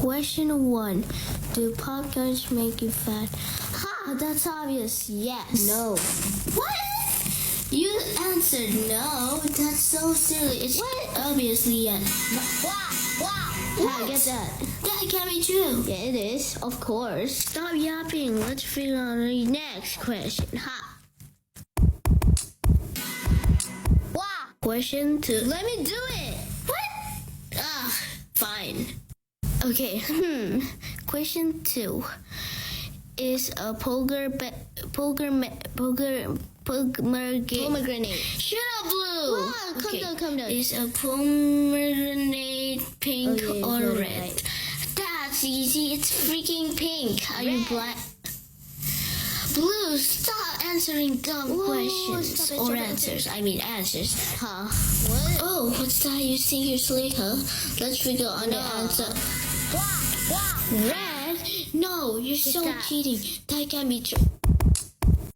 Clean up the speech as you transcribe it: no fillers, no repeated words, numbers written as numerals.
Question 1. Do popcorns make you fat? Ha! That's obvious. Yes. No. What? You answered no. That's so silly. It's obviously yes. Wow. I get that. That can't be true. Yeah, it is. Of course. Stop yapping. Let's figure out the next question. Ha! Wow. Question 2. Let me do it. What? Fine. Okay. Question 2. Is a pomegranate? Shut up, Blue. Wow, calm down. Is a pomegranate pink or red? Right. That's easy. It's freaking pink. Are you blind? Blue, stop answering dumb questions or answers. I mean answers. Huh? What? Oh, what's that? You seriously, huh? Let's figure out the answer. Wow. Red? No, you're so cheating. That can't be true.